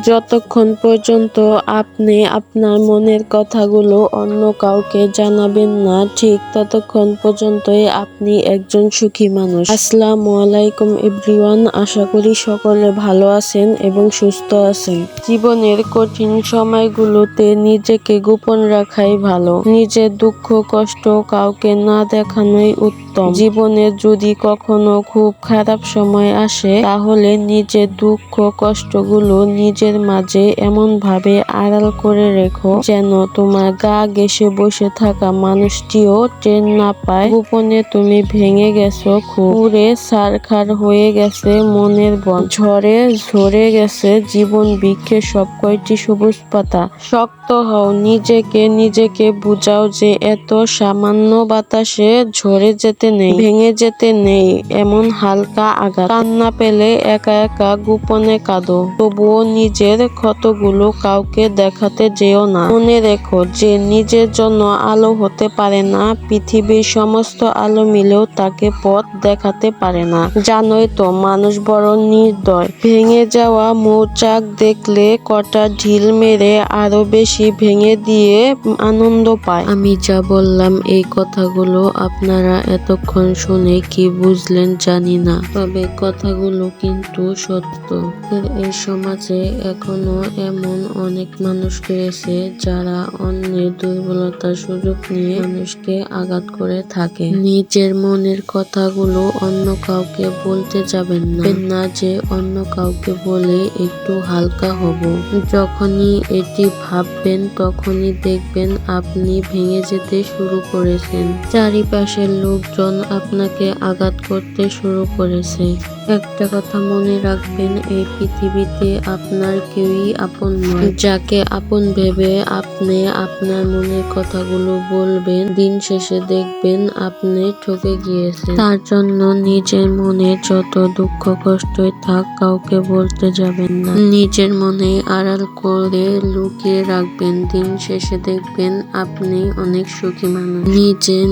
যতক্ষণ পর্যন্ত আপনি আপনার মনের কথাগুলো অন্য কাউকে জানাবেন না, ঠিক ততক্ষণ পর্যন্তই আপনি একজন সুখী মানুষ। আসসালামু আলাইকুম এভরিওয়ান, আশা করি সকলে ভালো আছেন এবং সুস্থ আছেন। জীবনের কঠিন সময়গুলোতে নিজেকে গোপন রাখাই ভালো। নিজের দুঃখ কষ্ট কাউকে না দেখানোই উত্তম। জীবনে যদি কখনো খুব খারাপ সময় আসে, তাহলে নিজের দুঃখ কষ্টগুলো নিজের মাঝে এমন ভাবে আড়াল করে রেখো যেন তোমার গা ঘেঁষে বসে থাকা মানুষটিও টের না পায় গোপনে তুমি ভেঙে গেছো, পুড়ে ছারখার হয়ে গেছে মনের বন, ঝড়ে ঝরে গেছে জীবন বৃক্ষের সব কয়টি সবুজ পাতা। শক্ত হও, নিজেকে বুঝাও যে এত সামান্য বাতাসে ঝরে যেতে নেই, ভেঙে যেতে নেই এমন হালকা আঘাত। কান্না পেলে একা একা গোপনে কাঁদো, তবুও নিজের ক্ষতগুলো কাউকে দেখাতে যেও না। মনে রেখো যে নিজের জন্য আলো হতে পারে না, পৃথিবীর সমস্ত আলো মিলেও তাকে পথ দেখাতে পারে না। জানোই তো মানুষ বড় নির্দয়, ভেঙে যাওয়া মৌচাক দেখলে কটা ঢিল মেরে আরো বেশি ভেঙে দিয়ে আনন্দ পায়। আমি যা বললাম এই কথাগুলো আপনারা এতক্ষণ শুনে কি বুঝলেন জানি না, তবে কথাগুলো কিন্তু সত্য। এই সমাজে এখনো এমন অনেক মানুষ রয়েছে যারা অন্যের দুর্বলতার সুযোগ নিয়ে মানুষকে আঘাত করে থাকে। নিজের মনের কথাগুলো অন্য কাউকে বলতে যাবেন না যে অন্য কাউকে বলে একটু হালকা হব। যখনই এটি ভাববেন তখনই দেখবেন আপনি ভেঙে যেতে শুরু করেছেন, চারিপাশের লোকজন আপনাকে আঘাত করতে শুরু করেছে। একটা কথা মনে রাখবেন, এই পৃথিবীতে আপনার কেউই আপন নয়। যাকে আপন ভেবে আপনি আপনার মনের কথাগুলো বলবেন, দিন শেষে দেখবেন আপনি ঠকে গিয়েছেন। তার জন্য নিজের মনে যত দুঃখ কষ্টই থাক কাউকে বলতে যাবেন না, নিজের মনে আড়াল করে লুকিয়ে রাখবেন। দিন শেষে দেখবেন আপনি অনেক সুখী মানুষ।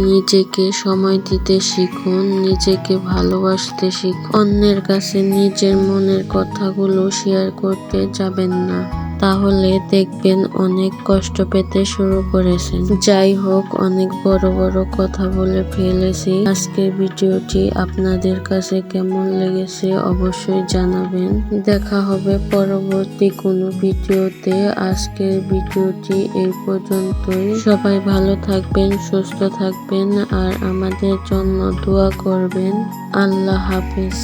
নিজেকে সময় দিতে শিখুন, নিজেকে ভালোবাসতে শিখুন। অন্যের কাছে নিজের মনের কথাগুলো শেয়ার করতে যাবেন না, তাহলে দেখবেন অনেক কষ্ট পেতে শুরু করেছেন। যাই হোক, অনেক বড় বড় কথা বলে ফেলেছি। আজকের ভিডিওটি আপনাদের কাছে কেমন লেগেছে অবশ্যই জানাবেন। দেখা হবে পরবর্তী কোনো ভিডিওতে। আজকের ভিডিওটি এই পর্যন্তই। সবাই ভালো থাকবেন, সুস্থ থাকবেন আর আমাদের জন্য দোয়া করবেন। আল্লাহ হাফেজ।